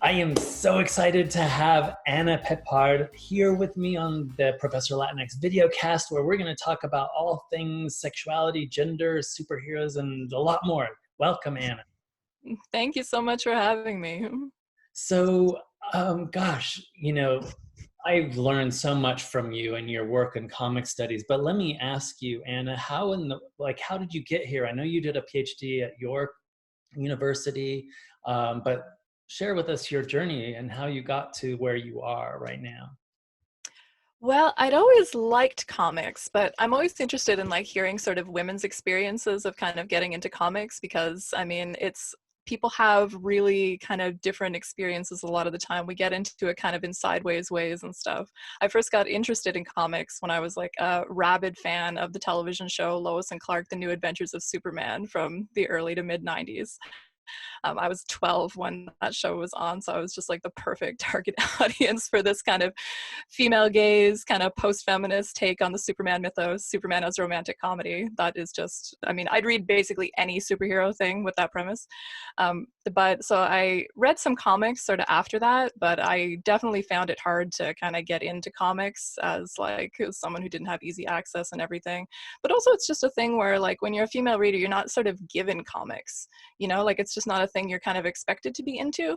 I am so excited to have Anna Peppard here with me on the Professor Latinx video cast, where we're going to talk about all things sexuality, gender, superheroes, and a lot more. Welcome, Anna. Thank you so much for having me. So, gosh, I've learned so much from you and your work in comic studies, but let me ask you, Anna, how did you get here? I know you did a PhD at York University, but share with us your journey and how you got to where you are right now. Well, I'd always liked comics, but I'm always interested in hearing sort of women's experiences of kind of getting into comics because, I mean, people have really kind of different experiences a lot of the time. We get into it kind of in sideways ways and stuff. I first got interested in comics when I was a rabid fan of the television show Lois and Clark, The New Adventures of Superman from the early to mid 90s. I was 12 when that show was on, so I was just the perfect target audience for this kind of female gaze, kind of post-feminist take on the Superman mythos, Superman as a romantic comedy. That is just, I mean, I'd read basically any superhero thing with that premise. But so I read some comics sort of after that, but I definitely found it hard to kind of get into comics as someone who didn't have easy access and everything. But also it's just a thing where when you're a female reader, you're not sort of given comics, it's just not a thing you're kind of expected to be into.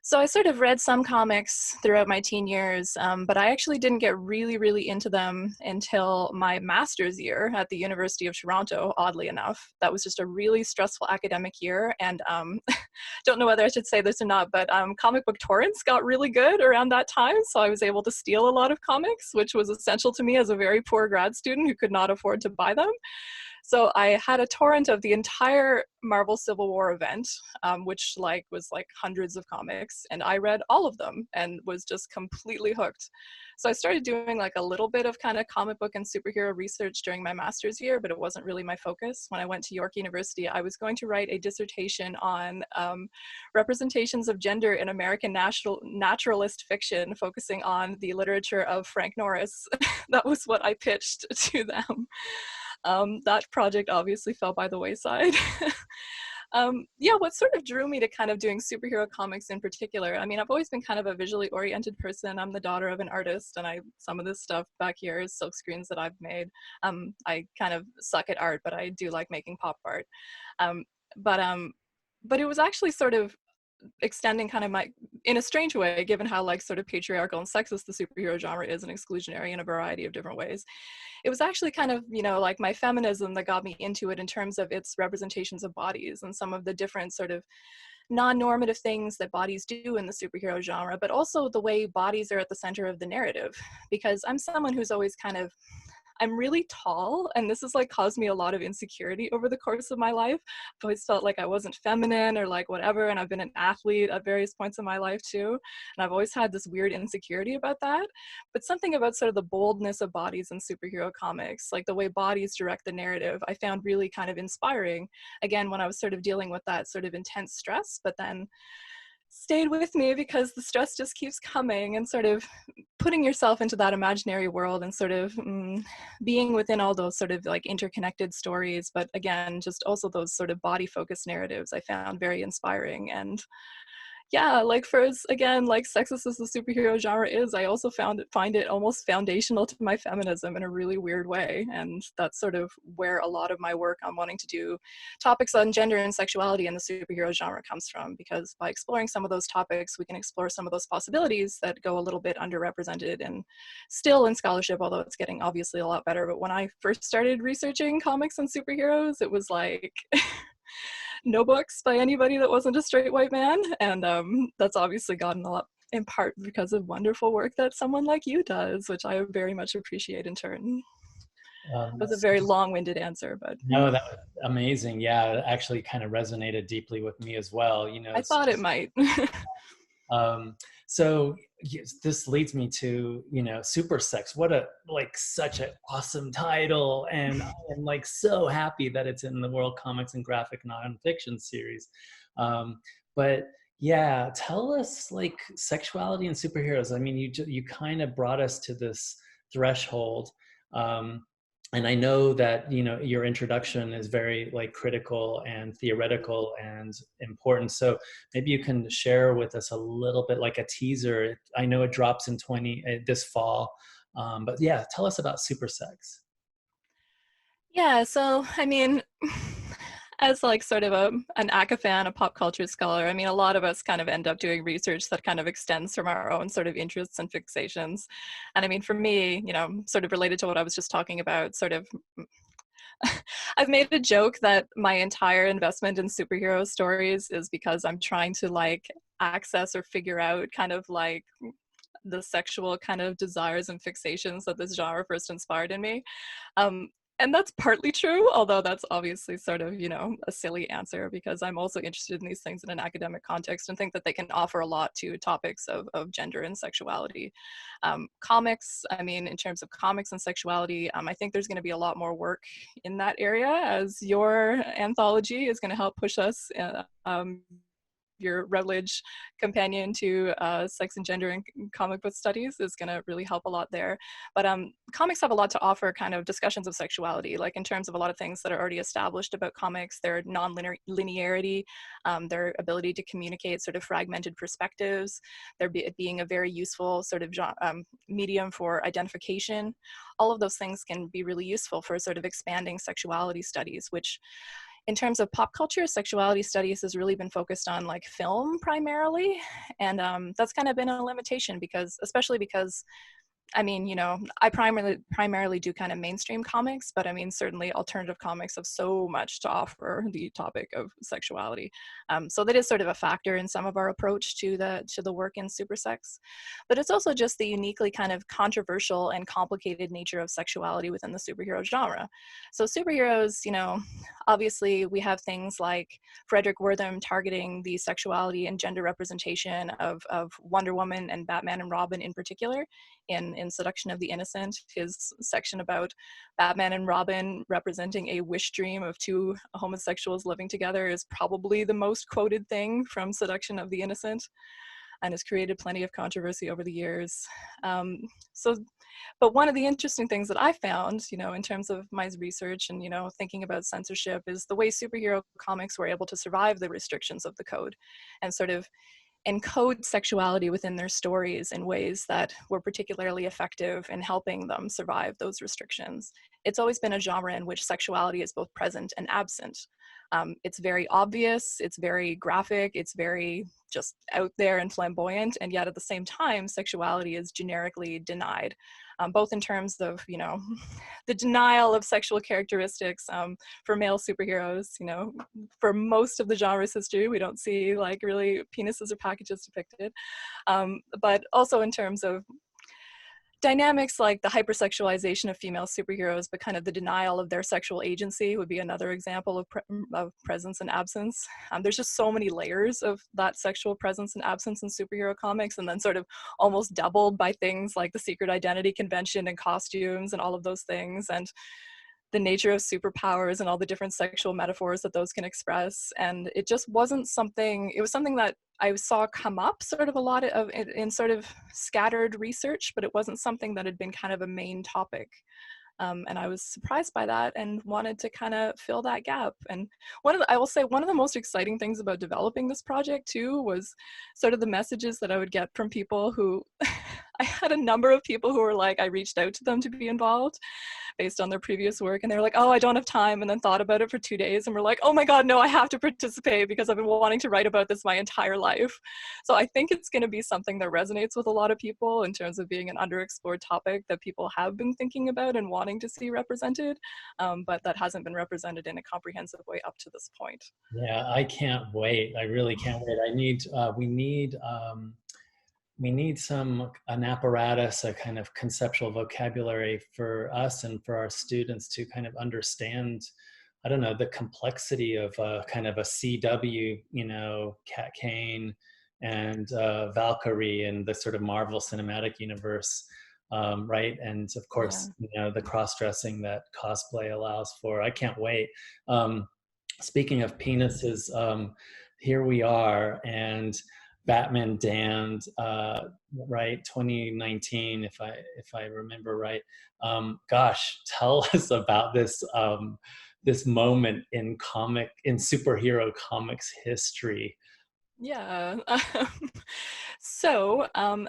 So I sort of read some comics throughout my teen years, but I actually didn't get really, really into them until my master's year at the University of Toronto, oddly enough. That was just a really stressful academic year, and don't know whether I should say this or not, but comic book torrents got really good around that time, so I was able to steal a lot of comics, which was essential to me as a very poor grad student who could not afford to buy them. So I had a torrent of the entire Marvel Civil War event, which was hundreds of comics, and I read all of them and was just completely hooked. So I started doing a little bit of kind of comic book and superhero research during my master's year, but it wasn't really my focus. When I went to York University, I was going to write a dissertation on representations of gender in American naturalist fiction, focusing on the literature of Frank Norris. That was what I pitched to them. That project obviously fell by the wayside. Yeah, what sort of drew me to kind of doing superhero comics in particular, I mean, I've always been kind of a visually oriented person. I'm the daughter of an artist, and some of this stuff back here is silk screens that I've made. I kind of suck at art, but I do like making pop art. Um, but it was actually sort of extending kind of in a strange way, given how sort of patriarchal and sexist the superhero genre is and exclusionary in a variety of different ways. It was actually kind of, my feminism that got me into it in terms of its representations of bodies and some of the different sort of non-normative things that bodies do in the superhero genre, but also the way bodies are at the center of the narrative. Because I'm someone who's always I'm really tall, and this has caused me a lot of insecurity over the course of my life. I've always felt like I wasn't feminine or whatever, and I've been an athlete at various points in my life too, and I've always had this weird insecurity about that. But something about sort of the boldness of bodies in superhero comics, the way bodies direct the narrative, I found really kind of inspiring, again, when I was sort of dealing with that sort of intense stress, but then stayed with me because the stress just keeps coming, and sort of putting yourself into that imaginary world and sort of being within all those sort of interconnected stories, but again, just also those sort of body focused narratives I found very inspiring. And yeah, for us, again, sexist as the superhero genre is, I also find it almost foundational to my feminism in a really weird way. And that's sort of where a lot of my work on wanting to do topics on gender and sexuality in the superhero genre comes from, because by exploring some of those topics, we can explore some of those possibilities that go a little bit underrepresented and still in scholarship, although it's getting obviously a lot better. But when I first started researching comics and superheroes, it was no books by anybody that wasn't a straight white man, and that's obviously gotten a lot in part because of wonderful work that someone like you does, which I very much appreciate in turn. It was a very long-winded answer, but no, that was amazing. Yeah, it actually kind of resonated deeply with me as well. I thought it might. So this leads me to, Supersex. What such an awesome title. And I'm so happy that it's in the World Comics and Graphic Nonfiction series. But yeah, tell us sexuality and superheroes. I mean, you kind of brought us to this threshold. and I know that, you know, your introduction is very like critical and theoretical and important. So maybe you can share with us a little bit, like a teaser. I know it drops in this fall, but yeah, tell us about Supersex. Yeah, so I mean, as like sort of an ACA fan, a pop culture scholar, I mean, a lot of us kind of end up doing research that kind of extends from our own sort of interests and fixations. And I mean, for me, you know, sort of related to what I was just talking about, sort of, I've made a joke that my entire investment in superhero stories is because I'm trying to like access or figure out kind of like the sexual kind of desires and fixations that this genre first inspired in me. Um, and that's partly true, although that's obviously sort of, you know, a silly answer because I'm also interested in these things in an academic context and think that they can offer a lot to topics of gender and sexuality. Comics, I mean, in terms of comics and sexuality, I think there's going to be a lot more work in that area as your anthology is going to help push us your Routledge companion to sex and gender and comic book studies is going to really help a lot there. But comics have a lot to offer kind of discussions of sexuality, like in terms of a lot of things that are already established about comics, their non-linearity, their ability to communicate sort of fragmented perspectives, it being a very useful sort of medium for identification. All of those things can be really useful for sort of expanding sexuality studies, which in terms of pop culture, sexuality studies has really been focused on like film primarily. And that's kind of been a limitation because, especially because I mean, you know, I primarily do kind of mainstream comics, but I mean, certainly alternative comics have so much to offer the topic of sexuality. So that is sort of a factor in some of our approach to the work in Supersex. But it's also just the uniquely kind of controversial and complicated nature of sexuality within the superhero genre. So superheroes, you know, obviously we have things like FREDERIC WERTHAM targeting the sexuality and gender representation of Wonder Woman and Batman and Robin in particular in Seduction of the Innocent, his section about Batman and Robin representing a wish dream of two homosexuals living together is probably the most quoted thing from Seduction of the Innocent and has created plenty of controversy over the years. But one of the interesting things that I found, you know, in terms of my research and, you know, thinking about censorship is the way superhero comics were able to survive the restrictions of the code and sort of encode sexuality within their stories in ways that were particularly effective in helping them survive those restrictions. It's always been a genre in which sexuality is both present and absent. It's very obvious, it's very graphic, it's very just out there and flamboyant, and yet at the same time, sexuality is generically denied, both in terms of, you know, the denial of sexual characteristics for male superheroes. You know, for most of the genre's history, we don't see like really penises or packages depicted, but also in terms of dynamics like the hypersexualization of female superheroes, but kind of the denial of their sexual agency would be another example of presence and absence. There's just so many layers of that sexual presence and absence in superhero comics, and then sort of almost doubled by things like the secret identity convention and costumes and all of those things, and the nature of superpowers and all the different sexual metaphors that those can express. And it just wasn't something, it was something that I saw come up sort of a lot of in sort of scattered research, but it wasn't something that had been kind of a main topic. And I was surprised by that and wanted to kind of fill that gap. And I will say one of the most exciting things about developing this project too was sort of the messages that I would get from people who, I had a number of people who were like, I reached out to them to be involved based on their previous work, and they were like, oh, I don't have time, and then thought about it for 2 days and were like, oh my god, no, I have to participate because I've been wanting to write about this my entire life. So I think it's going to be something that resonates with a lot of people in terms of being an underexplored topic that people have been thinking about and wanting to see represented, but that hasn't been represented in a comprehensive way up to this point. Yeah, I can't wait. I really can't wait. We need an apparatus, a kind of conceptual vocabulary for us and for our students to kind of understand, I don't know, the complexity of kind of a CW, you know, Kane and Valkyrie and the sort of Marvel Cinematic Universe, right? And of course, Yeah. you know, the cross-dressing that cosplay allows for. I can't wait. Speaking of penises, here we are, and Batman Damned, right, 2019, if I remember right. Gosh, tell us about this this moment in superhero comics history. Yeah. So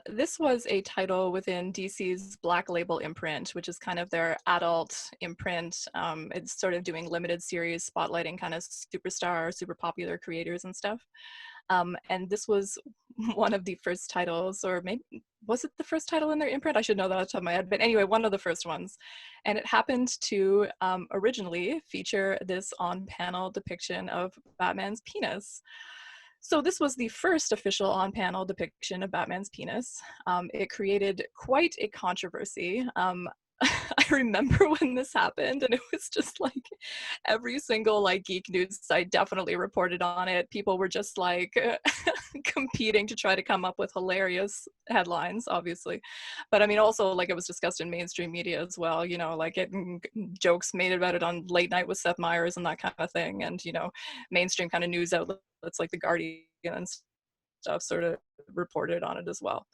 this was a title within DC's Black Label imprint, which is kind of their adult imprint. It's sort of doing limited series, spotlighting kind of superstar, super popular creators and stuff. And this was one of the first titles, or maybe was it the first title in their imprint? I should know that off the top of my head. But anyway, one of the first ones. And it happened to originally feature this on-panel depiction of Batman's penis. So this was the first official on-panel depiction of Batman's penis. It created quite a controversy. I remember when this happened, and it was just like every single like geek news site definitely reported on it. People were just like competing to try to come up with hilarious headlines, obviously. But I mean, also like it was discussed in mainstream media as well, you know, like jokes made about it on Late Night with Seth Meyers and that kind of thing. And, you know, mainstream kind of news outlets like The Guardian and stuff sort of reported on it as well.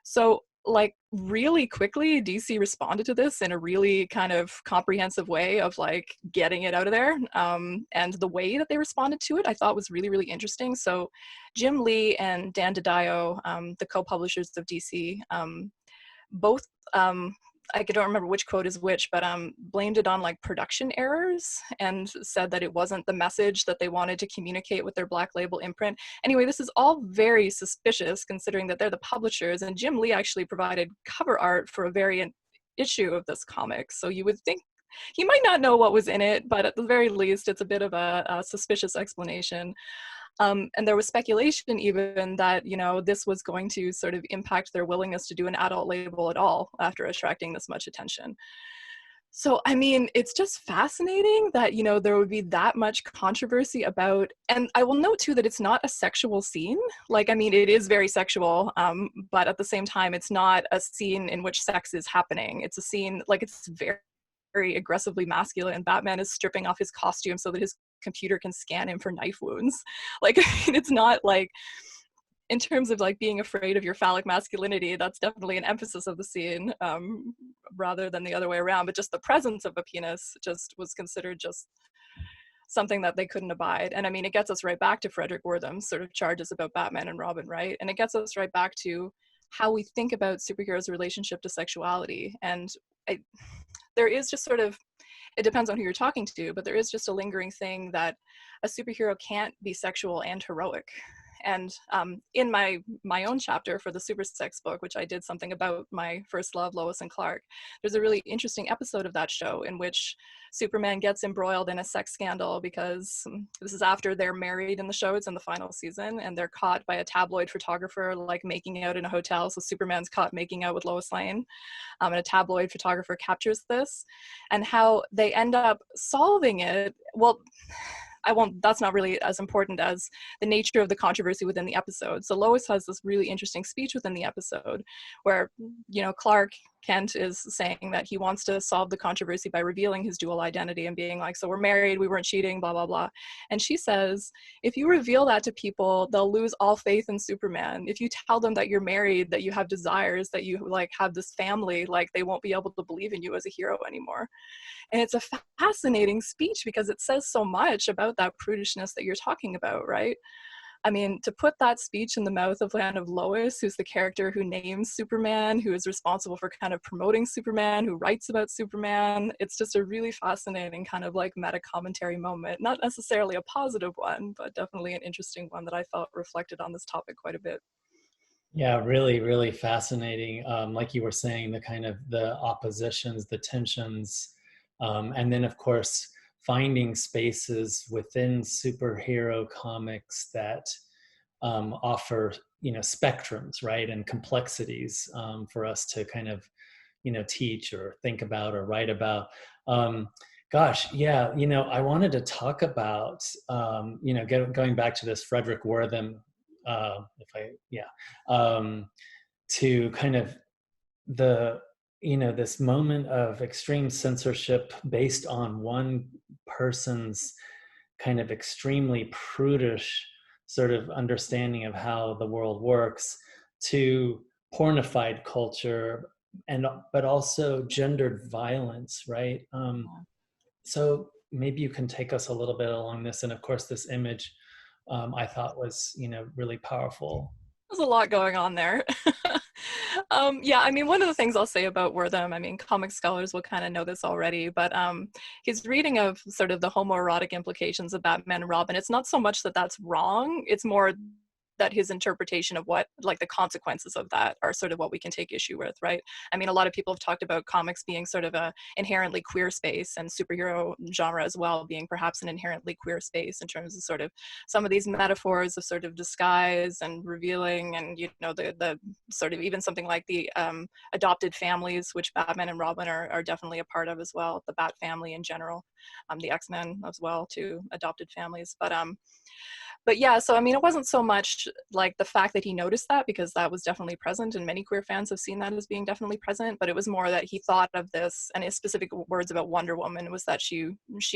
So like really quickly, DC responded to this in a really kind of comprehensive way of like getting it out of there. And the way that they responded to it, I thought was really, really interesting. So Jim Lee and Dan DiDio, the co-publishers of DC, both, I don't remember which quote is which, but blamed it on like production errors and said that it wasn't the message that they wanted to communicate with their Black Label imprint. Anyway, this is all very suspicious considering that they're the publishers, and Jim Lee actually provided cover art for a variant issue of this comic. So you would think he might not know what was in it, but at the very least, it's a bit of a suspicious explanation. And there was speculation even that, you know, this was going to sort of impact their willingness to do an adult label at all after attracting this much attention. So, I mean, it's just fascinating that, you know, there would be that much controversy about, and I will note too that it's not a sexual scene. Like, I mean, it is very sexual, but at the same time, it's not a scene in which sex is happening. It's a scene, like, it's very, very aggressively masculine. Batman is stripping off his costume so that his computer can scan him for knife wounds. Like, I mean, it's not like, in terms of like being afraid of your phallic masculinity, that's definitely an emphasis of the scene, rather than the other way around. But just the presence of a penis just was considered just something that they couldn't abide. And I mean, it gets us right back to Frederic Wertham's sort of charges about Batman and Robin, right? And it gets us right back to how we think about superheroes' relationship to sexuality. And there is just sort of, it depends on who you're talking to, but there is just a lingering thing that a superhero can't be sexual and heroic. And in my own chapter for the Supersex book, which I did something about my first love, Lois and Clark, there's a really interesting episode of that show in which Superman gets embroiled in a sex scandal because this is after they're married in the show. It's in the final season, and they're caught by a tabloid photographer like making out in a hotel. So Superman's caught making out with Lois Lane, and a tabloid photographer captures this, and how they end up solving it. Well, that's not really as important as the nature of the controversy within the episode. So Lois has this really interesting speech within the episode where, you know, Clark Kent is saying that he wants to solve the controversy by revealing his dual identity and being like, so we're married, we weren't cheating, blah, blah, blah. And she says, if you reveal that to people, they'll lose all faith in Superman. If you tell them that you're married, that you have desires, that you like have this family, like they won't be able to believe in you as a hero anymore. And it's a fascinating speech because it says so much about that prudishness that you're talking about, right? I mean, to put that speech in the mouth of kind of Lois, who's the character who names Superman, who is responsible for kind of promoting Superman, who writes about Superman, it's just a really fascinating kind of like meta commentary moment. Not necessarily a positive one, but definitely an interesting one that I felt reflected on this topic quite a bit. Yeah, really, really fascinating. Like you were saying, the kind of the oppositions, the tensions, and then of course, finding spaces within superhero comics that offer, you know, spectrums, right, and complexities for us to kind of, you know, teach or think about or write about. Gosh, yeah, you know, I wanted to talk about, you know, going back to this Frederic Wertham, to kind of the, you know, this moment of extreme censorship based on one person's kind of extremely prudish sort of understanding of how the world works to pornified culture, and but also gendered violence, right? So maybe you can take us a little bit along this. And of course, this image I thought was, really powerful. There's a lot going on there. Yeah, I mean, one of the things I'll say about Wortham, I mean, comic scholars will kind of know this already, but his reading of sort of the homoerotic implications of Batman and Robin, it's not so much that that's wrong, it's more that his interpretation of what, like, the consequences of that are sort of what we can take issue with, right? I mean, a lot of people have talked about comics being sort of a inherently queer space, and superhero genre as well being perhaps an inherently queer space in terms of sort of some of these metaphors of sort of disguise and revealing, and the sort of even something like the adopted families, which Batman and Robin are definitely a part of as well, the Bat family in general, the X-Men as well too, adopted families, but yeah, so I mean, it wasn't so much like the fact that he noticed that, because that was definitely present, and many queer fans have seen that as being definitely present, but it was more that he thought of this, and his specific words about Wonder Woman was that she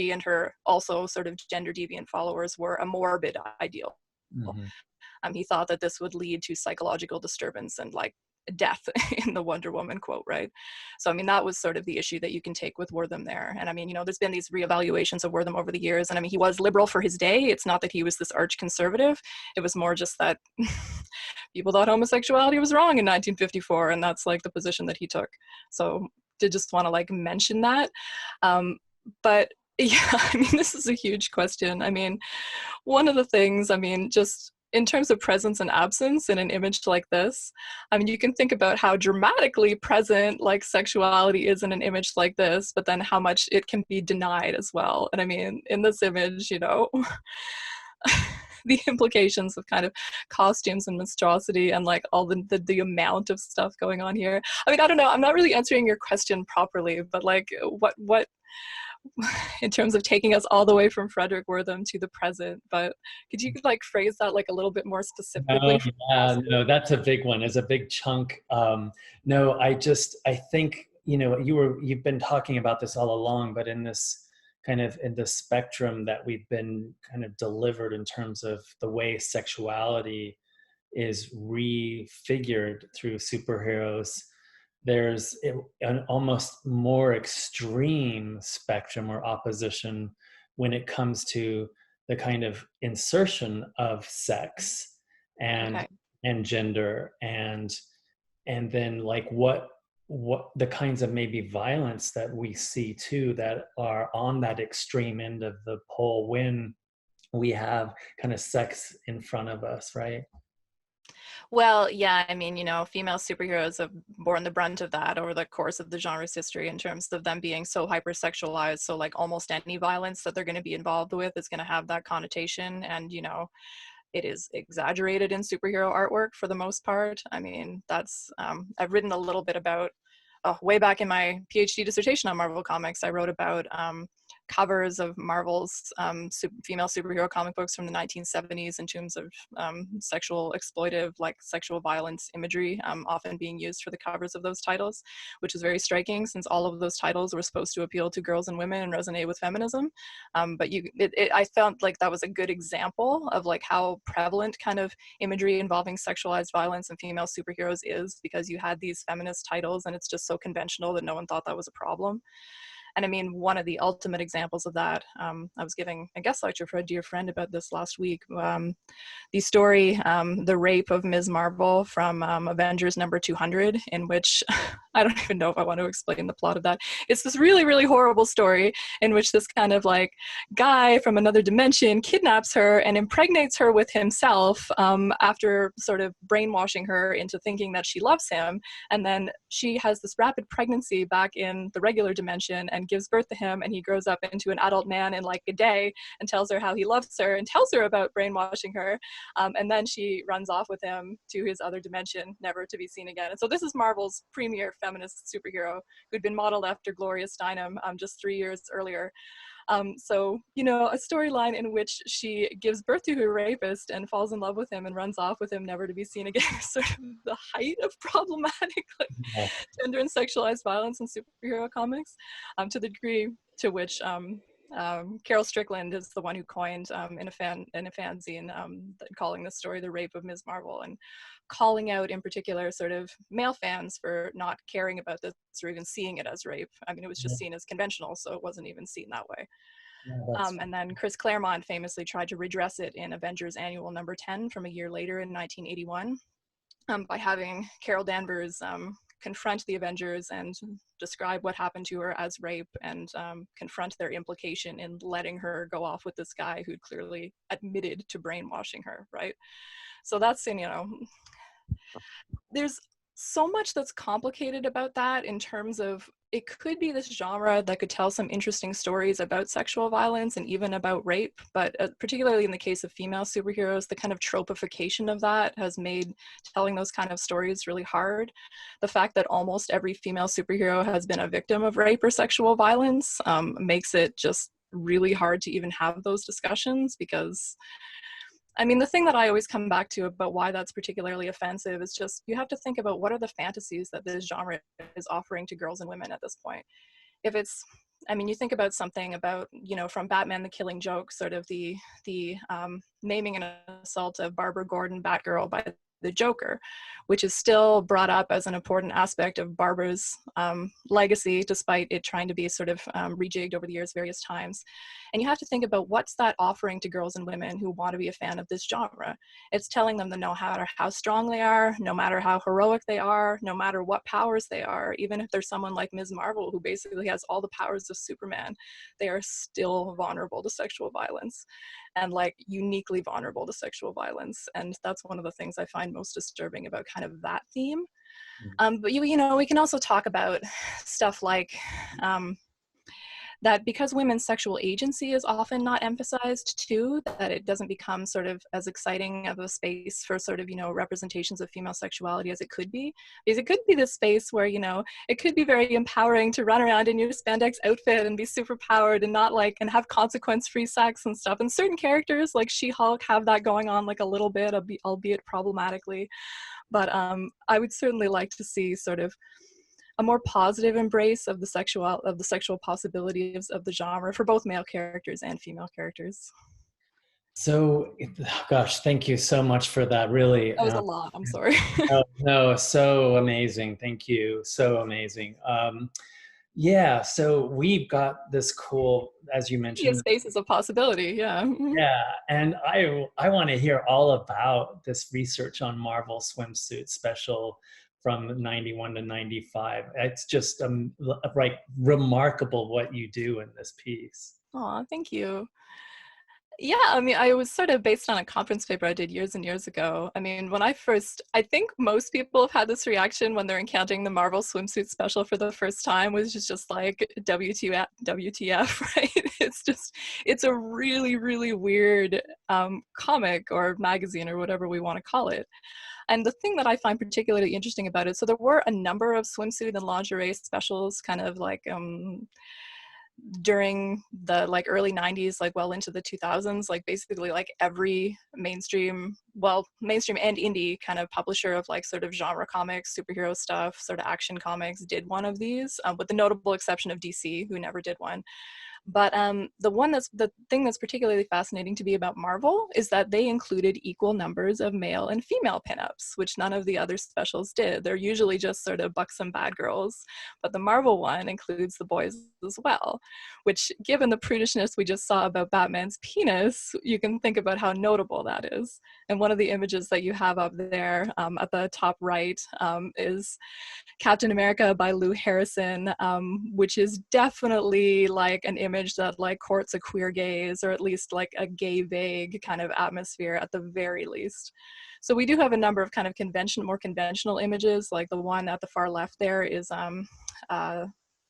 and her also sort of gender deviant followers were a morbid ideal. Mm-hmm. He thought that this would lead to psychological disturbance and like death in the Wonder Woman quote, right? So I mean, that was sort of the issue that you can take with Wortham there. And I mean, there's been these reevaluations of Wortham over the years, and I mean, he was liberal for his day. It's not that he was this arch conservative. It was more just that people thought homosexuality was wrong in 1954, and that's like the position that he took. So did just want to like mention that. But yeah, I mean, this is a huge question. I mean, one of the things, I mean, just in terms of presence and absence in an image like this, I mean, you can think about how dramatically present like sexuality is in an image like this, but then how much it can be denied as well. And I mean, in this image, the implications of kind of costumes and monstrosity and like all the amount of stuff going on here. I mean, I don't know, I'm not really answering your question properly, but like what in terms of taking us all the way from Frederick Wortham to the present, but could you like phrase that like a little bit more specifically? No, that's a big one. It's a big chunk. No, I think, you've been talking about this all along, but in this in the spectrum that we've been kind of delivered in terms of the way sexuality is refigured through superheroes, there's an almost more extreme spectrum or opposition when it comes to the kind of insertion of sex and gender, and then like what the kinds of maybe violence that we see too that are on that extreme end of the pole when we have kind of sex in front of us, right? Well, yeah, I mean, female superheroes have borne the brunt of that over the course of the genre's history in terms of them being so hypersexualized. So like almost any violence that they're going to be involved with is going to have that connotation. And, it is exaggerated in superhero artwork for the most part. I mean, that's, I've written a little bit about, way back in my PhD dissertation on Marvel Comics, I wrote about covers of Marvel's female superhero comic books from the 1970s in terms of sexual exploitive, like sexual violence imagery often being used for the covers of those titles, which is very striking since all of those titles were supposed to appeal to girls and women and resonate with feminism. But I felt like that was a good example of like how prevalent kind of imagery involving sexualized violence and female superheroes is, because you had these feminist titles and it's just so conventional that no one thought that was a problem. And I mean, one of the ultimate examples of that, I was giving a guest lecture for a dear friend about this last week. The story, The Rape of Ms. Marvel from Avengers number 200, in which, I don't even know if I want to explain the plot of that. It's this really, really horrible story in which this kind of like guy from another dimension kidnaps her and impregnates her with himself after sort of brainwashing her into thinking that she loves him. And then she has this rapid pregnancy back in the regular dimension and gives birth to him, and he grows up into an adult man in like a day and tells her how he loves her and tells her about brainwashing her, and then she runs off with him to his other dimension, never to be seen again. And so this is Marvel's premier feminist superhero who'd been modeled after Gloria Steinem just 3 years earlier. So, a storyline in which she gives birth to her rapist and falls in love with him and runs off with him, never to be seen again, is sort of the height of problematic gender and sexualized violence in superhero comics, to the degree to which Carol Strickland is the one who coined in a fanzine calling this story the rape of Ms. Marvel, and calling out in particular sort of male fans for not caring about this or even seeing it as rape. I mean, it was just seen as conventional, so it wasn't even seen that way. And then Chris Claremont famously tried to redress it in Avengers Annual number 10 from a year later in 1981 by having Carol Danvers confront the Avengers and describe what happened to her as rape, and confront their implication in letting her go off with this guy who'd clearly admitted to brainwashing her, right? So that's, you know, there's so much that's complicated about that in terms of it could be this genre that could tell some interesting stories about sexual violence and even about rape, but particularly in the case of female superheroes, the kind of tropification of that has made telling those kind of stories really hard. The fact that almost every female superhero has been a victim of rape or sexual violence makes it just really hard to even have those discussions, because I mean, the thing that I always come back to about why that's particularly offensive is just, you have to think about what are the fantasies that this genre is offering to girls and women at this point. If it's, I mean, you think about something about, you know, from Batman the Killing Joke, sort of the maiming and assault of Barbara Gordon, Batgirl, by the Joker, which is still brought up as an important aspect of Barbara's legacy, despite it trying to be sort of rejigged over the years various times. And you have to think about what's that offering to girls and women who want to be a fan of this genre. It's telling them that no matter how strong they are, no matter how heroic they are, no matter what powers they are, even if there's someone like Ms. Marvel who basically has all the powers of Superman, they are still vulnerable to sexual violence, and like uniquely vulnerable to sexual violence. And that's one of the things I find most disturbing about kind of that theme. But you know, we can also talk about stuff like that because women's sexual agency is often not emphasized too, that it doesn't become sort of as exciting of a space for sort of, you know, representations of female sexuality as it could be. Because it could be this space where, you know, it could be very empowering to run around in your spandex outfit and be super powered and not like, and have consequence-free sex and stuff. And certain characters like She-Hulk have that going on like a little bit, albeit problematically. But I would certainly like to see sort of a more positive embrace of the sexual possibilities of the genre for both male characters and female characters. So, gosh, thank you so much for that. Really, that was a lot. I'm sorry. no, so amazing. Thank you. So amazing. Yeah. So we've got this cool, as you mentioned, space is a possibility. Yeah. Yeah, and I want to hear all about this research on Marvel Swimsuit Special from 91 to 95. It's just like remarkable what you do in this piece. Aw, thank you. Yeah, I mean, I was sort of based on a conference paper I did years and years ago. I mean, when I think most people have had this reaction when they're encountering the Marvel Swimsuit Special for the first time, which is just like, WTF, right? It's a really, really weird comic or magazine or whatever we want to call it. And the thing that I find particularly interesting about it, so there were a number of swimsuit and lingerie specials kind of like during the like early 90s, like well into the 2000s, like basically like every mainstream and indie kind of publisher of like sort of genre comics, superhero stuff, sort of action comics did one of these, with the notable exception of DC, who never did one. But the thing that's particularly fascinating to me about Marvel is that they included equal numbers of male and female pinups, which none of the other specials did. They're usually just sort of buxom bad girls, but the Marvel one includes the boys as well, which, given the prudishness we just saw about Batman's penis, you can think about how notable that is. And one of the images that you have up there at the top right is Captain America by Lou Harrison, which is definitely like an image that like courts a queer gaze, or at least like a gay vague kind of atmosphere at the very least. So we do have a number of kind of more conventional images, like the one at the far left there is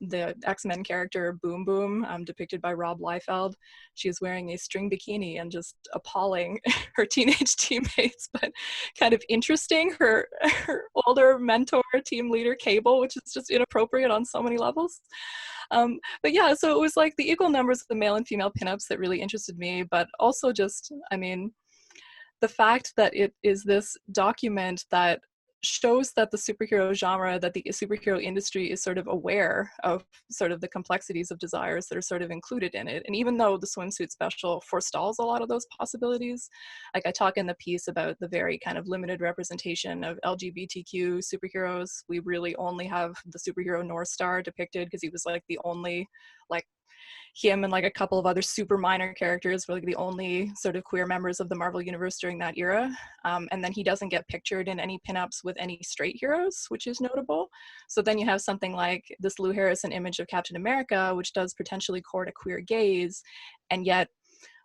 the X-Men character Boom Boom, depicted by Rob Liefeld. She is wearing a string bikini and just appalling her teenage teammates, but kind of interesting her older mentor, team leader Cable, which is just inappropriate on so many levels. But yeah, so it was like the equal numbers of the male and female pinups that really interested me, but also just, I mean, the fact that it is this document that shows that the superhero genre, that the superhero industry is sort of aware of sort of the complexities of desires that are sort of included in it. And even though the Swimsuit Special forestalls a lot of those possibilities, like I talk in the piece about the very kind of limited representation of LGBTQ superheroes. We really only have the superhero North Star depicted because he was like the only, like, him and like a couple of other super minor characters were like the only sort of queer members of the Marvel universe during that era. And then he doesn't get pictured in any pinups with any straight heroes, which is notable. So then you have something like this Lou Harrison image of Captain America, which does potentially court a queer gaze, and yet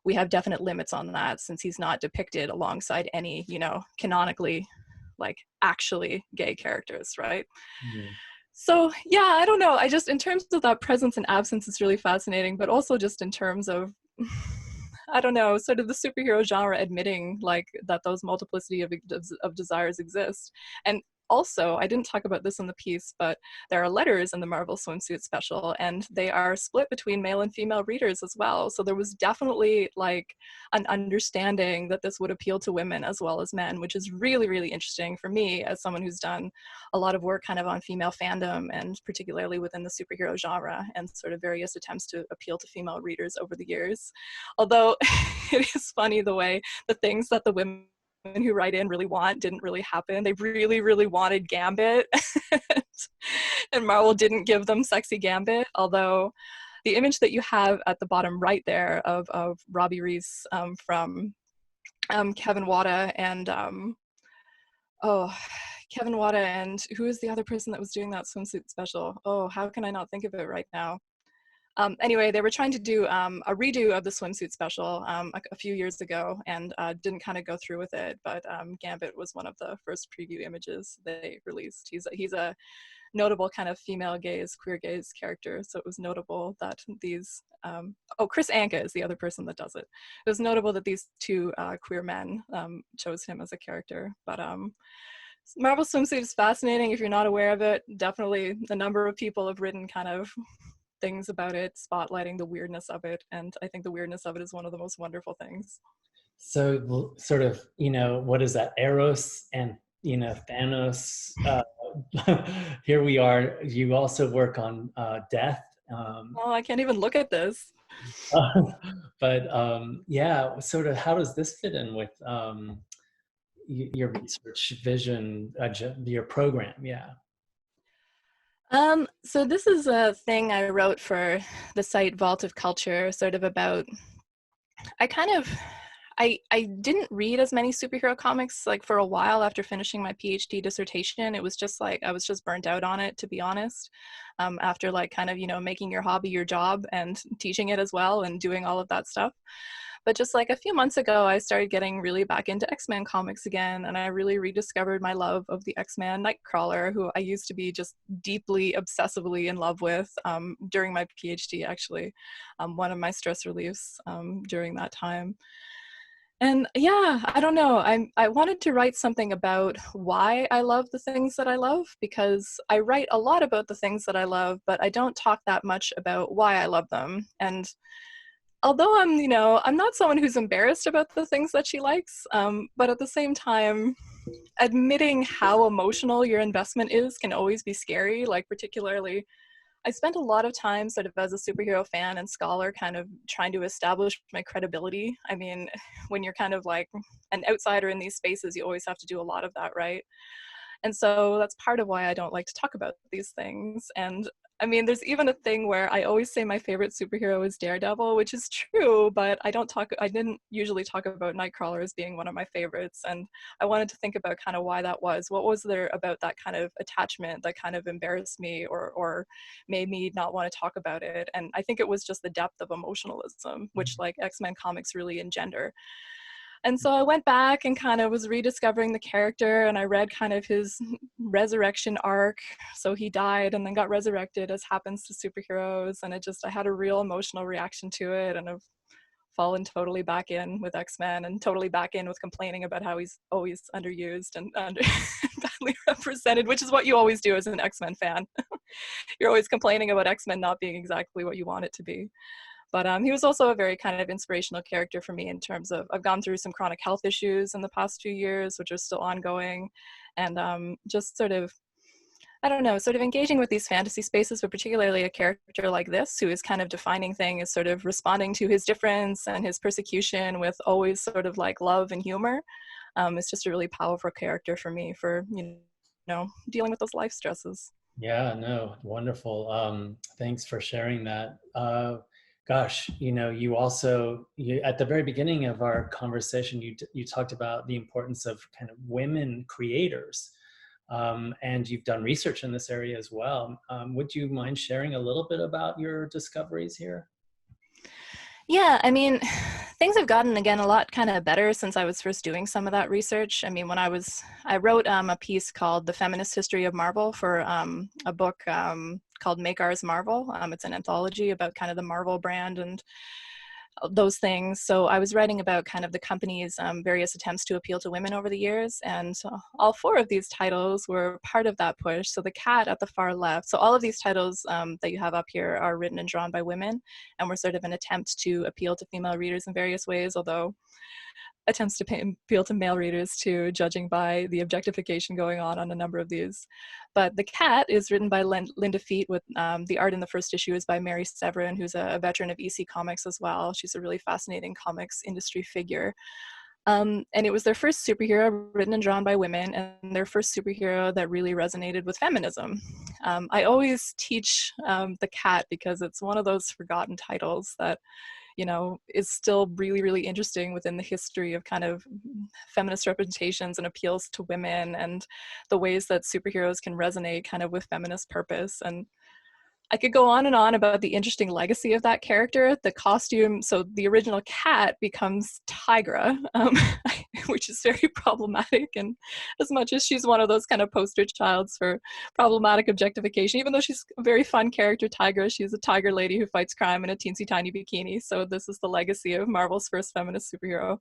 we have definite limits on that since he's not depicted alongside any, you know, canonically, like actually gay characters, right? Mm-hmm. So yeah, I don't know. I just, in terms of that presence and absence, it's really fascinating, but also just in terms of, I don't know, sort of the superhero genre admitting like that those multiplicity of desires exist. And also, I didn't talk about this in the piece, but there are letters in the Marvel Swimsuit Special, and they are split between male and female readers as well. So there was definitely like an understanding that this would appeal to women as well as men, which is really, really interesting for me as someone who's done a lot of work kind of on female fandom, and particularly within the superhero genre, and sort of various attempts to appeal to female readers over the years. Although it is funny the way the things that the women who write in really want didn't really happen. They really, really wanted Gambit, and Marvel didn't give them sexy Gambit. Although the image that you have at the bottom right there of Robbie Reese from Kevin Wada and Kevin Wada and who is the other person that was doing that Swimsuit Special? Oh, how can I not think of it right now? Anyway, they were trying to do a redo of the Swimsuit Special a few years ago, and didn't kind of go through with it, but Gambit was one of the first preview images they released. He's a notable kind of female gaze, queer gaze character, so it was notable that these, Chris Anka is the other person that does it. It was notable that these two queer men chose him as a character, but Marvel Swimsuit is fascinating. If you're not aware of it, definitely the number of people have written kind of things about it, spotlighting the weirdness of it, and I think the weirdness of it is one of the most wonderful things. So sort of, you know, what is that, Eros and, you know, Thanos, here we are. You also work on death. Oh, I can't even look at this. But yeah, sort of how does this fit in with your research vision, your program? Yeah. So this is a thing I wrote for the site Vault of Culture, sort of about, I didn't read as many superhero comics like for a while after finishing my PhD dissertation. It was just like, I was just burnt out on it, to be honest, after like kind of, you know, making your hobby your job and teaching it as well and doing all of that stuff. But just like a few months ago, I started getting really back into X-Men comics again, and I really rediscovered my love of the X-Man Nightcrawler, who I used to be just deeply, obsessively in love with during my PhD, actually, one of my stress reliefs during that time. And yeah, I don't know, I wanted to write something about why I love the things that I love, because I write a lot about the things that I love, but I don't talk that much about why I love them. And although I'm not someone who's embarrassed about the things that she likes, but at the same time, admitting how emotional your investment is can always be scary. Like, particularly, I spent a lot of time sort of as a superhero fan and scholar kind of trying to establish my credibility. I mean, when you're kind of like an outsider in these spaces, you always have to do a lot of that, right? And so that's part of why I don't like to talk about these things. And I mean, there's even a thing where I always say my favorite superhero is Daredevil, which is true, but I didn't usually talk about Nightcrawler as being one of my favorites. And I wanted to think about kind of why that was. What was there about that kind of attachment that kind of embarrassed me or made me not want to talk about it? And I think it was just the depth of emotionalism, which like X-Men comics really engender. And so I went back and kind of was rediscovering the character, and I read kind of his resurrection arc. So he died and then got resurrected, as happens to superheroes. And I had a real emotional reaction to it, and I've fallen totally back in with X-Men and totally back in with complaining about how he's always underused and badly represented, which is what you always do as an X-Men fan. You're always complaining about X-Men not being exactly what you want it to be. But he was also a very kind of inspirational character for me in terms of, I've gone through some chronic health issues in the past few years, which are still ongoing. And just sort of, I don't know, sort of engaging with these fantasy spaces, but particularly a character like this, who is kind of defining things, sort of responding to his difference and his persecution with always sort of like love and humor. It's just a really powerful character for me for, you know, dealing with those life stresses. Yeah, no, wonderful. Thanks for sharing that. Gosh, you know, you also, at the very beginning of our conversation, you talked about the importance of kind of women creators, and you've done research in this area as well. Would you mind sharing a little bit about your discoveries here? Yeah, I mean, things have gotten, again, a lot kind of better since I was first doing some of that research. I mean, I wrote a piece called The Feminist History of Marvel for a book called Make Ours Marvel. It's an anthology about kind of the Marvel brand and those things. So I was writing about kind of the company's various attempts to appeal to women over the years. And so all four of these titles were part of that push. So the cat at the far left. So all of these titles that you have up here are written and drawn by women, and were sort of an attempt to appeal to female readers in various ways, although attempts to appeal to male readers too, judging by the objectification going on a number of these. But The Cat is written by Linda Feet, with the art in the first issue is by Mary Severin, who's a veteran of EC Comics as well. She's a really fascinating comics industry figure. And it was their first superhero written and drawn by women, and their first superhero that really resonated with feminism. I always teach The Cat because it's one of those forgotten titles that, you know, is still really, really interesting within the history of kind of feminist representations and appeals to women, and the ways that superheroes can resonate kind of with feminist purpose. And I could go on and on about the interesting legacy of that character. The costume, so the original cat becomes Tigra, which is very problematic. And as much as she's one of those kind of poster childs for problematic objectification, even though she's a very fun character, Tigra, she's a tiger lady who fights crime in a teensy tiny bikini. So this is the legacy of Marvel's first feminist superhero.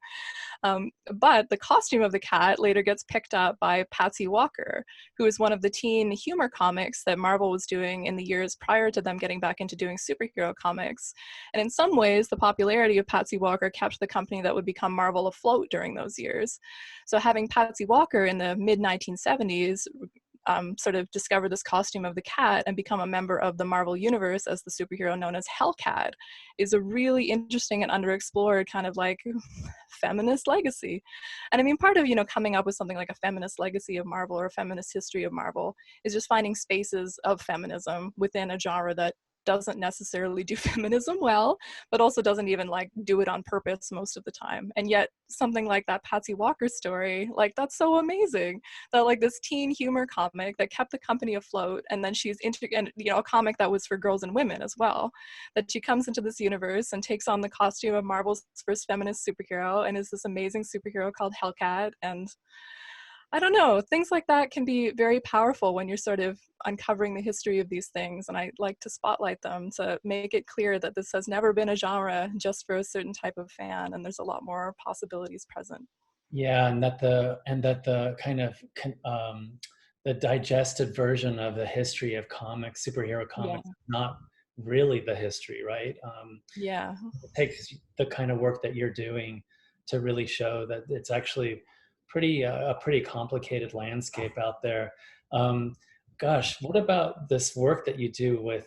But the costume of the cat later gets picked up by Patsy Walker, who is one of the teen humor comics that Marvel was doing in the years prior to them getting back into doing superhero comics. And in some ways, the popularity of Patsy Walker kept the company that would become Marvel afloat during those years. So having Patsy Walker in the mid-1970s sort of discover this costume of the cat and become a member of the Marvel Universe as the superhero known as Hellcat is a really interesting and underexplored kind of like feminist legacy. And I mean, part of, you know, coming up with something like a feminist legacy of Marvel or a feminist history of Marvel is just finding spaces of feminism within a genre that doesn't necessarily do feminism well, but also doesn't even like do it on purpose most of the time. And yet something like that Patsy Walker story, like that's so amazing that like this teen humor comic that kept the company afloat, and then she's and you know, a comic that was for girls and women as well, that she comes into this universe and takes on the costume of Marvel's first feminist superhero and is this amazing superhero called Hellcat. And I don't know, things like that can be very powerful when you're sort of uncovering the history of these things, and I like to spotlight them to make it clear that this has never been a genre just for a certain type of fan, and there's a lot more possibilities present. Yeah, and that the kind of the digested version of the history of comics, superhero Yeah. comics, is not really the history, right? Yeah. It takes the kind of work that you're doing to really show that it's actually a pretty complicated landscape out there. Gosh, what about this work that you do with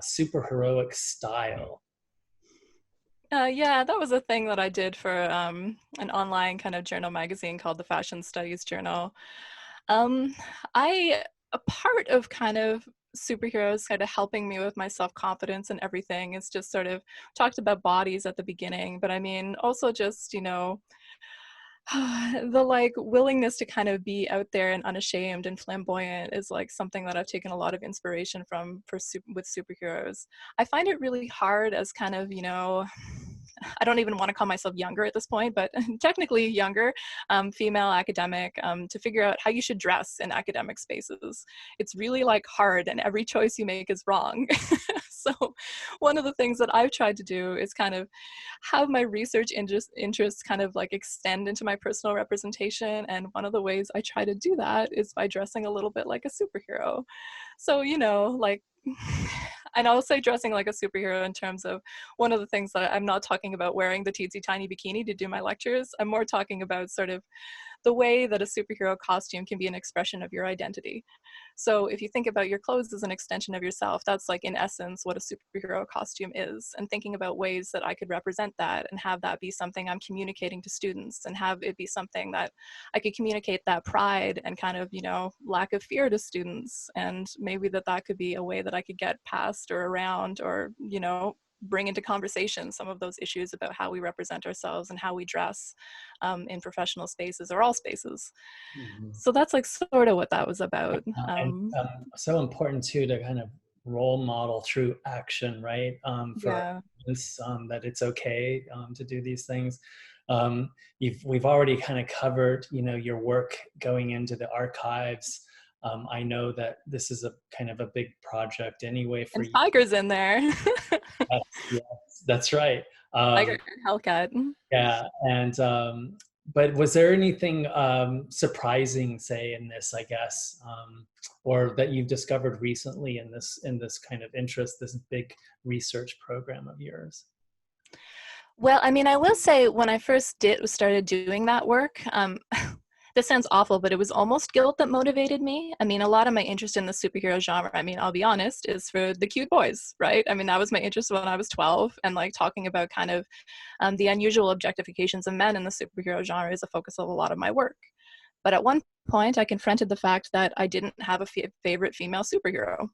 superheroic style? Yeah, that was a thing that I did for an online kind of journal magazine called the Fashion Studies Journal. Um, a part of kind of superheroes kind of helping me with my self-confidence and everything is just sort of talked about bodies at the beginning, but I mean, also just, you know, the like willingness to kind of be out there and unashamed and flamboyant is like something that I've taken a lot of inspiration from with superheroes. I find it really hard as kind of, you know, I don't even want to call myself younger at this point, but technically younger, female academic, to figure out how you should dress in academic spaces. It's really like hard, and every choice you make is wrong. So one of the things that I've tried to do is kind of have my research interests kind of like extend into my personal representation. And one of the ways I try to do that is by dressing a little bit like a superhero. So, like, and I'll say dressing like a superhero in terms of one of the things that I'm not talking about wearing the teensy tiny bikini to do my lectures. I'm more talking about sort of the way that a superhero costume can be an expression of your identity. So if you think about your clothes as an extension of yourself, that's like in essence what a superhero costume is. And thinking about ways that I could represent that and have that be something I'm communicating to students, and have it be something that I could communicate that pride and kind of, lack of fear to students. And maybe that could be a way that I could get past or around or, bring into conversation some of those issues about how we represent ourselves and how we dress in professional spaces or all spaces. Mhm. So that's like sort of what that was about. And so important too to kind of role model through action, right? For Yeah. instance, that it's okay to do these things. We've already kind of covered, your work going into the archives. I know that this is a kind of a big project anyway for And you. Tiger's in there. Yes, that's right. Tiger and Hellcat. Yeah, and but was there anything surprising, say, in this, I guess, or that you've discovered recently in this kind of interest, this big research program of yours? Well, I mean, I will say when I first started doing that work, this sounds awful, but it was almost guilt that motivated me. I mean, a lot of my interest in the superhero genre, I mean, I'll be honest, is for the cute boys, right? I mean, that was my interest when I was 12, and like talking about kind of the unusual objectifications of men in the superhero genre is a focus of a lot of my work. But at one point, I confronted the fact that I didn't have a favorite female superhero.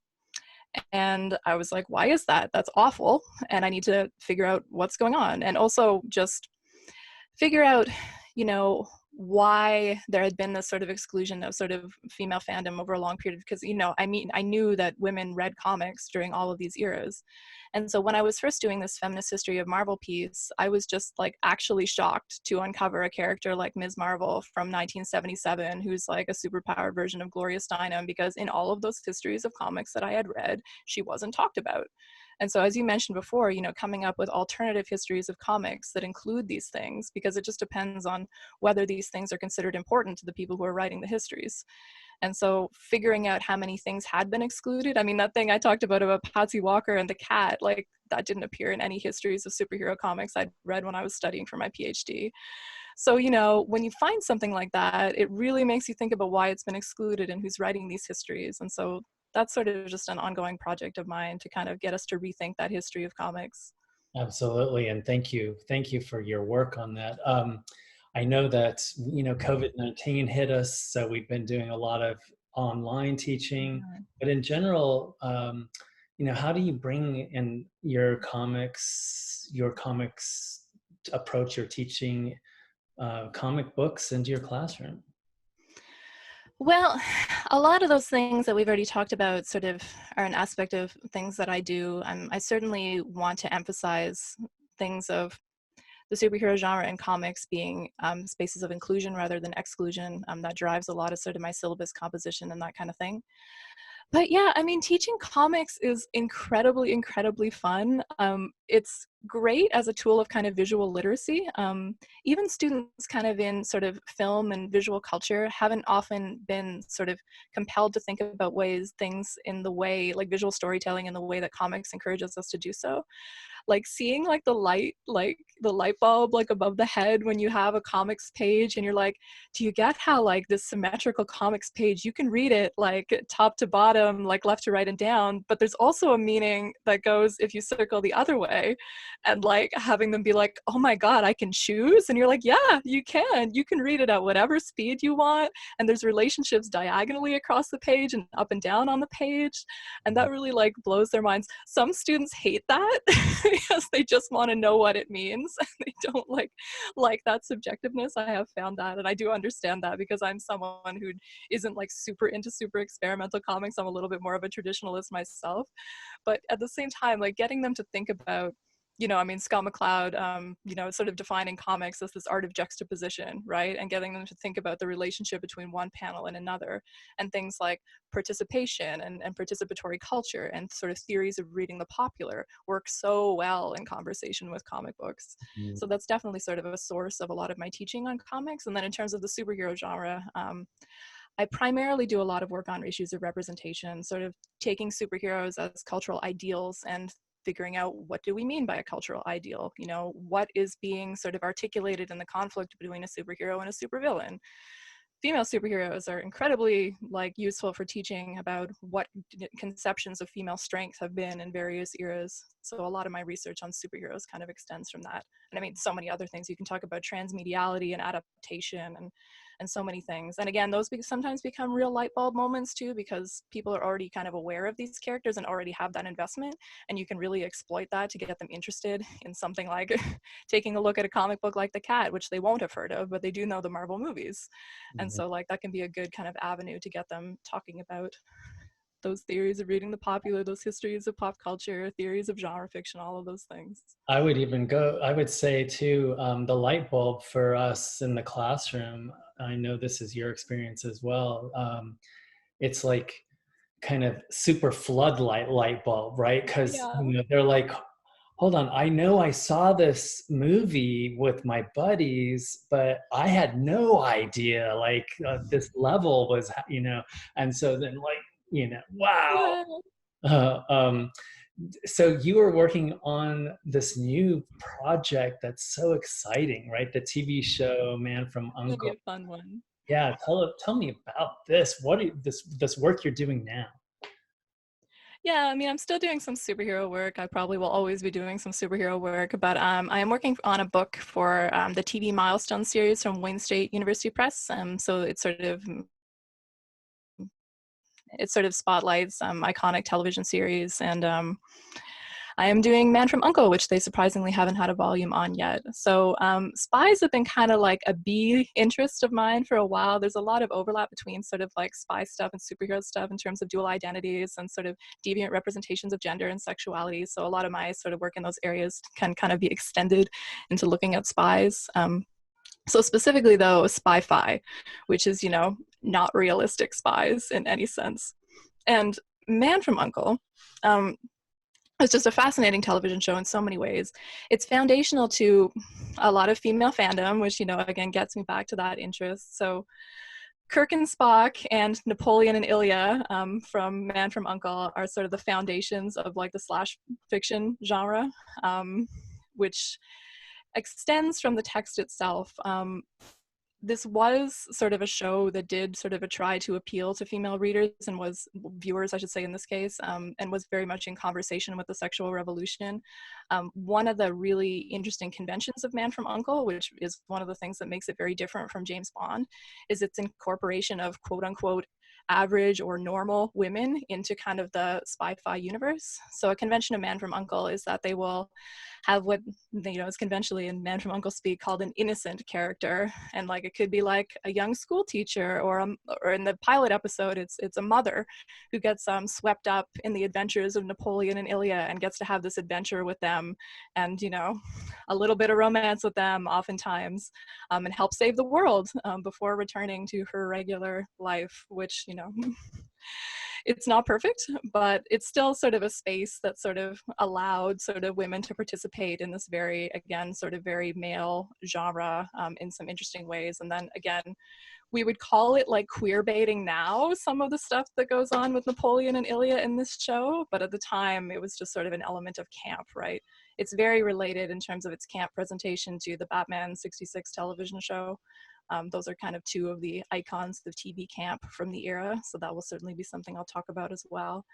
And I was like, why is that? That's awful. And I need to figure out what's going on. And also just figure out, why there had been this sort of exclusion of sort of female fandom over a long period. Because, I knew that women read comics during all of these eras. And so when I was first doing this feminist history of Marvel piece, I was just like actually shocked to uncover a character like Ms. Marvel from 1977, who's like a superpowered version of Gloria Steinem, because in all of those histories of comics that I had read, she wasn't talked about. And so, as you mentioned before, coming up with alternative histories of comics that include these things, because it just depends on whether these things are considered important to the people who are writing the histories. And so figuring out how many things had been excluded, I mean, that thing I talked about Patsy Walker and the cat, like that didn't appear in any histories of superhero comics I'd read when I was studying for my PhD. So, when you find something like that, it really makes you think about why it's been excluded and who's writing these histories. And so that's sort of just an ongoing project of mine to kind of get us to rethink that history of comics. Absolutely, and thank you for your work on that. I know that COVID-19 hit us, so we've been doing a lot of online teaching. But in general, how do you bring in your comics approach, your teaching comic books into your classroom? Well, a lot of those things that we've already talked about sort of are an aspect of things that I do. I certainly want to emphasize things of the superhero genre and comics being spaces of inclusion rather than exclusion. That drives a lot of sort of my syllabus composition and that kind of thing. But yeah, I mean, teaching comics is incredibly, incredibly fun. It's great as a tool of kind of visual literacy. Even students kind of in sort of film and visual culture haven't often been sort of compelled to think about things in the way, like visual storytelling in the way that comics encourages us to do so. Like seeing like the light bulb like above the head when you have a comics page, and you're like, do you get how like this symmetrical comics page, you can read it like top to bottom, like left to right and down, but there's also a meaning that goes if you circle the other way. And like having them be like, oh my god, I can choose. And you're like, yeah, you can read it at whatever speed you want, and there's relationships diagonally across the page and up and down on the page, and that really like blows their minds. Some students hate that because they just want to know what it means and they don't like that subjectiveness. I have found that, and I do understand that because I'm someone who isn't like super into super experimental comics. I'm a little bit more of a traditionalist myself, but at the same time, like getting them to think about I mean, Scott McCloud, sort of defining comics as this art of juxtaposition, right? And getting them to think about the relationship between one panel and another, and things like participation and participatory culture and sort of theories of reading the popular work so well in conversation with comic books. Mm. So that's definitely sort of a source of a lot of my teaching on comics. And then in terms of the superhero genre, I primarily do a lot of work on issues of representation, sort of taking superheroes as cultural ideals and figuring out what do we mean by a cultural ideal? What is being sort of articulated in the conflict between a superhero and a supervillain? Female superheroes are incredibly useful for teaching about what conceptions of female strength have been in various eras. So a lot of my research on superheroes kind of extends from that. And I mean, so many other things. You can talk about transmediality and adaptation and so many things. And again, those sometimes become real light bulb moments too, because people are already kind of aware of these characters and already have that investment. And you can really exploit that to get them interested in something like taking a look at a comic book like The Cat, which they won't have heard of, but they do know the Marvel movies. And so that can be a good kind of avenue to get them talking about those theories of reading the popular, those histories of pop culture, theories of genre fiction, all of those things. I would say too, the light bulb for us in the classroom, I know this is your experience as well. It's like kind of super floodlight light bulb, right? Because they're like, hold on, I know I saw this movie with my buddies, but I had no idea this level was, and so then wow. Yeah. So you were working on this new project that's so exciting, right? The TV show Man from It's gonna be Uncle. a fun one. Yeah, tell me about this. What this work you're doing now? Yeah, I mean, I'm still doing some superhero work. I probably will always be doing some superhero work, but I am working on a book for the TV Milestone series from Wayne State University Press. So it sort of spotlights iconic television series, and I am doing Man from Uncle, which they surprisingly haven't had a volume on yet. So spies have been kind of like a bee interest of mine for a while. There's a lot of overlap between sort of like spy stuff and superhero stuff in terms of dual identities and sort of deviant representations of gender and sexuality. So a lot of my sort of work in those areas can kind of be extended into looking at spies. So specifically though, spy-fi, which is, not realistic spies in any sense. And Man from Uncle, it's just a fascinating television show in so many ways. It's foundational to a lot of female fandom, which, again, gets me back to that interest. So Kirk and Spock and Napoleon and Ilya from Man from Uncle are sort of the foundations of like the slash fiction genre, which extends from the text itself. This was sort of a show that did sort of a try to appeal to female readers and viewers, I should say in this case, and was very much in conversation with the sexual revolution. One of the really interesting conventions of Man from Uncle, which is one of the things that makes it very different from James Bond, is its incorporation of quote unquote average or normal women into kind of the spy-fi universe. So a convention of Man from Uncle is that they will have what is conventionally in Man from Uncle speak called an innocent character, and like it could be like a young school teacher, or in the pilot episode it's a mother who gets swept up in the adventures of Napoleon and Ilya and gets to have this adventure with them, and a little bit of romance with them oftentimes, and help save the world before returning to her regular life, which it's not perfect, but it's still sort of a space that sort of allowed sort of women to participate in this very, again, sort of very male genre in some interesting ways. And then again, we would call it like queer baiting now, some of the stuff that goes on with Napoleon and Ilya in this show, but at the time it was just sort of an element of camp, right? It's very related in terms of its camp presentation to the Batman '66 television show. Those are kind of two of the icons of TV camp from the era, so that will certainly be something I'll talk about as well.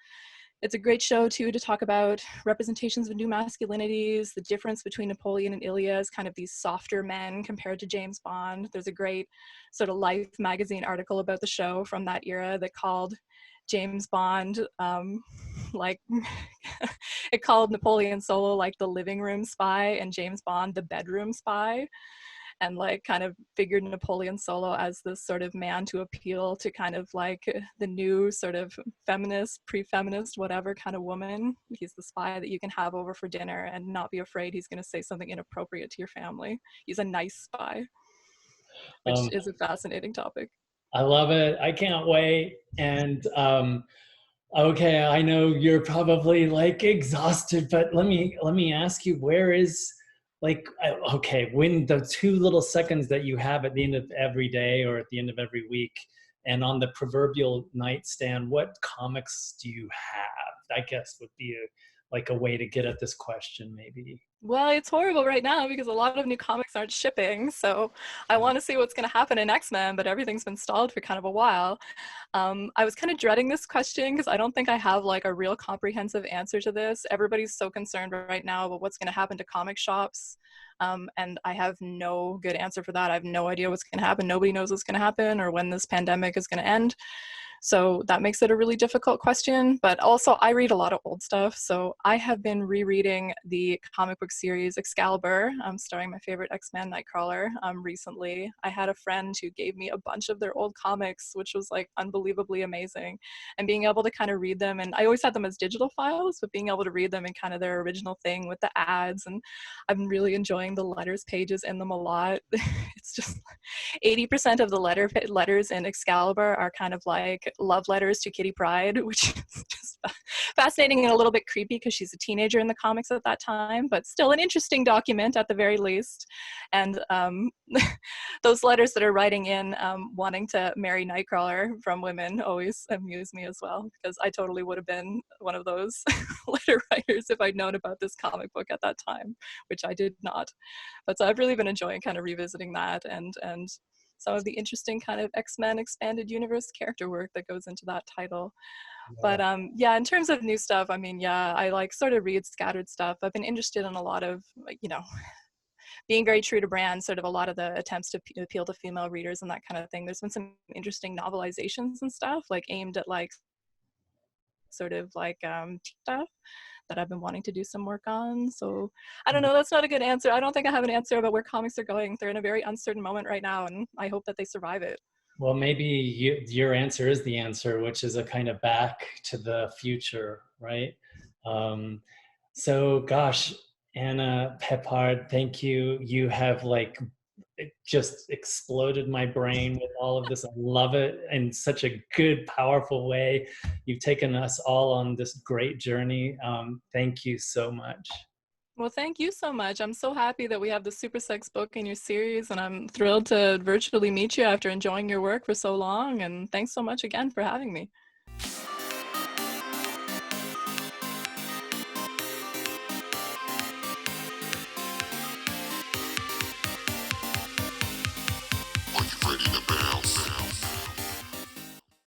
It's a great show too to talk about representations of new masculinities, the difference between Napoleon and Ilya as kind of these softer men compared to James Bond. There's a great sort of Life magazine article about the show from that era that called James Bond it called Napoleon Solo like the living room spy and James Bond the bedroom spy. and like kind of figured Napoleon Solo as this sort of man to appeal to kind of like the new sort of feminist, pre-feminist, whatever kind of woman. He's the spy that you can have over for dinner and not be afraid he's going to say something inappropriate to your family. He's a nice spy, which Um, is a fascinating topic. I love it. I can't wait. And okay, I know you're probably like exhausted, but let me ask you, where is like okay, when the 2 little seconds that you have at the end of every day or at the end of every week, and on the proverbial nightstand, what comics do you have? I guess would be like a way to get at this question, maybe. Well, it's horrible right now because a lot of new comics aren't shipping. So I want to see what's going to happen in X-Men, but everything's been stalled for kind of a while. I was kind of dreading this question because I don't think I have like a real comprehensive answer to this. Everybody's so concerned right now about what's going to happen to comic shops. And I have no good answer for that. I have no idea what's going to happen. Nobody knows what's going to happen or when this pandemic is going to end. So that makes it a really difficult question, but also I read a lot of old stuff. So I have been rereading the comic book series Excalibur, starring my favorite X-Men Nightcrawler recently. I had a friend who gave me a bunch of their old comics, which was like unbelievably amazing. And being able to kind of read them, and I always had them as digital files, but being able to read them in kind of their original thing with the ads, and I'm really enjoying the letters pages in them a lot. It's just 80% of the letters in Excalibur are kind of like love letters to Kitty Pryde, which is just fascinating and a little bit creepy because she's a teenager in the comics at that time, but still an interesting document at the very least. And those letters that are writing in wanting to marry Nightcrawler from women always amuse me as well, because I totally would have been one of those letter writers if I'd known about this comic book at that time, which I did not. But so I've really been enjoying kind of revisiting that and some of the interesting kind of X-Men expanded universe character work that goes into that title. Yeah. But yeah, in terms of new stuff, I mean, yeah, I like sort of read scattered stuff. I've been interested in a lot of, you know, being very true to brand, sort of a lot of the attempts to appeal to female readers and that kind of thing. There's been some interesting novelizations and stuff like aimed at like sort of like stuff that I've been wanting to do some work on. So I don't know, that's not a good answer. I don't think I have an answer about where comics are going. They're in a very uncertain moment right now, and I hope that they survive it. Well, maybe your answer is the answer, which is a kind of back to the future, right? Um, so, gosh, Anna Peppard, thank you. You have like it just exploded my brain with all of this. I love it in such a good, powerful way. You've taken us all on this great journey. Thank you so much. Well, thank you so much. I'm so happy that we have the Supersex book in your series, and I'm thrilled to virtually meet you after enjoying your work for so long. And thanks so much again for having me.